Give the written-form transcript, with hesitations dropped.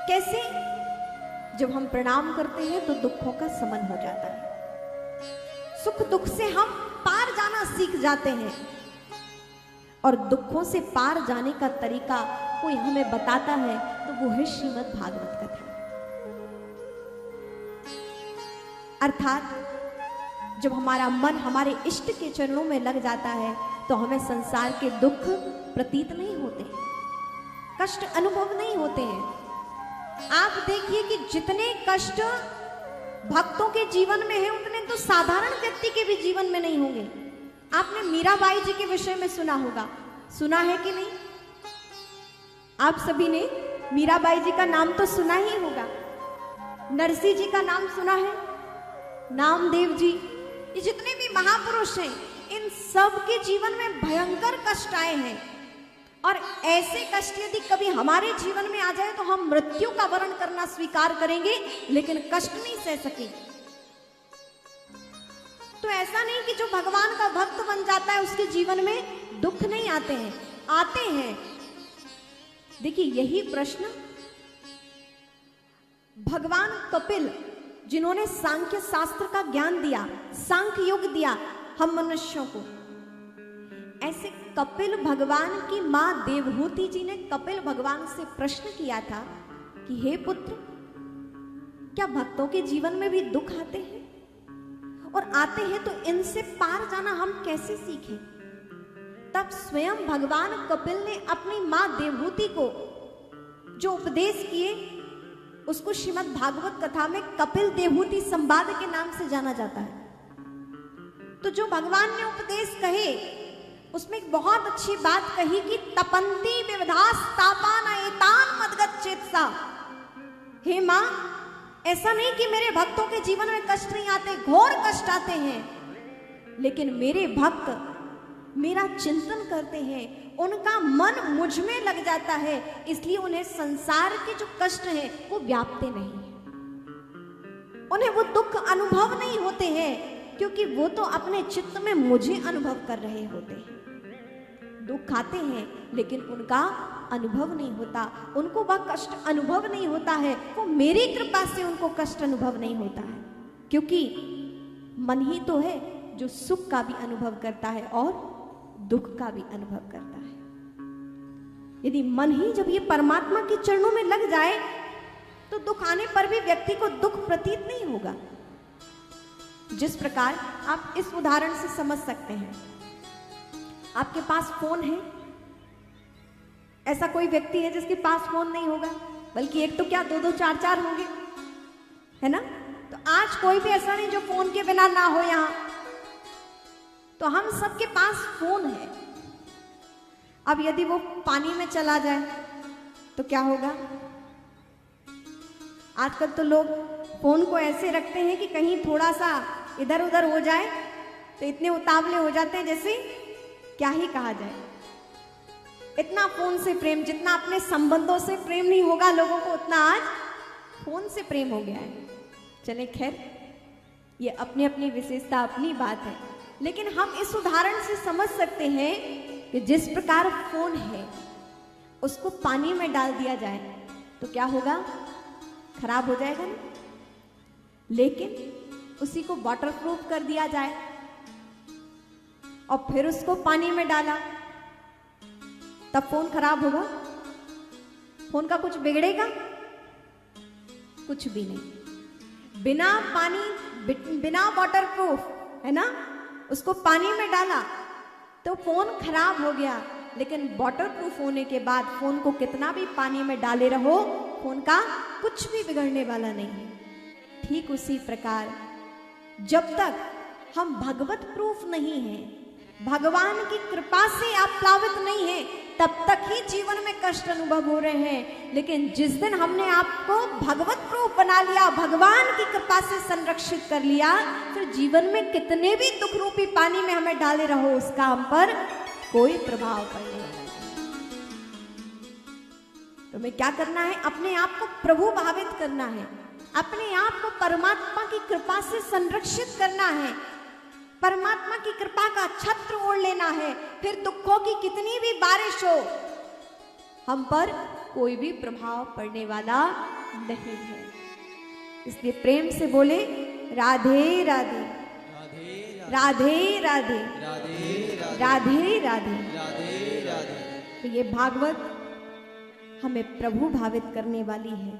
कैसे? जब हम प्रणाम करते हैं तो दुखों का शमन हो जाता है, सुख दुख से हम पार जाना सीख जाते हैं। और दुखों से पार जाने का तरीका कोई हमें बताता है तो वो है श्रीमद् भागवत कथा। अर्थात जब हमारा मन हमारे इष्ट के चरणों में लग जाता है तो हमें संसार के दुख प्रतीत नहीं होते, कष्ट अनुभव नहीं होते हैं। आप देखिए कि जितने कष्ट भक्तों के जीवन में है उतने तो साधारण व्यक्ति के भी जीवन में नहीं होंगे। आपने मीराबाई जी के विषय में सुना होगा, सुना है कि नहीं? आप सभी ने मीराबाई जी का नाम तो सुना ही होगा, नरसिंह जी का नाम सुना है, नामदेव जी, ये जितने भी महापुरुष हैं इन सब के जीवन में भयंकर कष्ट आए हैं। और ऐसे कष्ट यदि कभी हमारे जीवन में आ जाए तो हम मृत्यु का वर्ण करना स्वीकार करेंगे, लेकिन कष्ट नहीं सह सके। तो ऐसा नहीं कि जो भगवान का भक्त बन जाता है उसके जीवन में दुख नहीं आते हैं, आते हैं। देखिए यही प्रश्न भगवान कपिल, जिन्होंने सांख्य शास्त्र का ज्ञान दिया, सांख्य योग दिया हम मनुष्यों को, ऐसे कपिल भगवान की मां देवहूति जी ने कपिल भगवान से प्रश्न किया था कि हे पुत्र, क्या भक्तों के जीवन में भी दुख आते हैं? और आते हैं तो इनसे पार जाना हम कैसे सीखें? तब स्वयं भगवान कपिल ने अपनी मां देवहूति को जो उपदेश किए उसको श्रीमद् भागवत कथा में कपिल देवहूति संवाद के नाम से जाना जाता है। तो जो भगवान ने उपदेश कहे उसमें एक बहुत अच्छी बात कही कि तपंती विविधास तापान एतान मदगच्चेत्सा। हे मां, ऐसा नहीं कि मेरे भक्तों के जीवन में कष्ट नहीं आते, घोर कष्ट आते हैं, लेकिन मेरे भक्त मेरा चिंतन करते हैं, उनका मन मुझ में लग जाता है, इसलिए उन्हें संसार के जो कष्ट हैं वो व्यापते नहीं, उन्हें वो दुख अनुभव नहीं होते हैं, क्योंकि वो तो अपने चित्त में मुझे अनुभव कर रहे होते हैं। दुख आते हैं लेकिन उनका अनुभव नहीं होता, उनको वह कष्ट अनुभव नहीं होता है, वो मेरी कृपा से उनको कष्ट अनुभव नहीं होता है, क्योंकि मन ही तो है जो सुख का भी अनुभव करता है और दुख का भी अनुभव करता है। यदि मन ही जब ये परमात्मा के चरणों में लग जाए तो दुख आने पर भी व्यक्ति को दुख प्रतीत नहीं होगा। जिस प्रकार आप इस उदाहरण से समझ सकते हैं, आपके पास फोन है, ऐसा कोई व्यक्ति है जिसके पास फोन नहीं होगा? बल्कि एक तो क्या, दो दो चार चार होंगे, है ना? तो आज कोई भी ऐसा नहीं जो फोन के बिना ना हो यहां। तो हम सबके पास फोन है। अब यदि वो पानी में चला जाए तो क्या होगा? आजकल तो लोग फोन को ऐसे रखते हैं कि कहीं थोड़ा सा इधर उधर हो जाए तो इतने उतावले हो जाते हैं जैसे क्या ही कहा जाए। इतना फोन से प्रेम, जितना अपने संबंधों से प्रेम नहीं होगा लोगों को, उतना आज फोन से प्रेम हो गया है। चले खैर, ये अपनी अपनी विशेषता, अपनी बात है, लेकिन हम इस उदाहरण से समझ सकते हैं कि जिस प्रकार फोन है उसको पानी में डाल दिया जाए तो क्या होगा? खराब हो जाएगा ना। लेकिन उसी को वाटरप्रूफ कर दिया जाए और फिर उसको पानी में डाला, तब फोन खराब होगा? फोन का कुछ बिगड़ेगा? कुछ भी नहीं। बिना पानी, बिना वाटरप्रूफ, है ना, उसको पानी में डाला तो फोन खराब हो गया, लेकिन वाटरप्रूफ होने के बाद फोन को कितना भी पानी में डाले रहो, फोन का कुछ भी बिगड़ने वाला नहीं है। ठीक उसी प्रकार जब तक हम भगवत प्रूफ नहीं हैं, भगवान की कृपा से आप प्लावित नहीं हैं, तब तक ही जीवन में कष्ट अनुभव हो रहे हैं। लेकिन जिस दिन हमने आपको भगवत प्रूफ बना लिया, भगवान की कृपा से संरक्षित कर लिया, फिर जीवन में कितने भी दुख रूपी पानी में हमें डाले रहो, उसका हम पर कोई प्रभाव पड़ने वाला नहीं। तो हमें क्या करना है? अपने आप को प्रभु भावित करना है, अपने आप को परमात्मा की कृपा से संरक्षित करना है, परमात्मा की कृपा का छत्र ओढ़ लेना है। फिर दुखों की कितनी भी बारिश हो, हम पर कोई भी प्रभाव पड़ने वाला नहीं है। इसलिए प्रेम से बोले राधे राधे राधे राधे राधे राधे। तो ये भागवत हमें प्रभु भावित करने वाली है।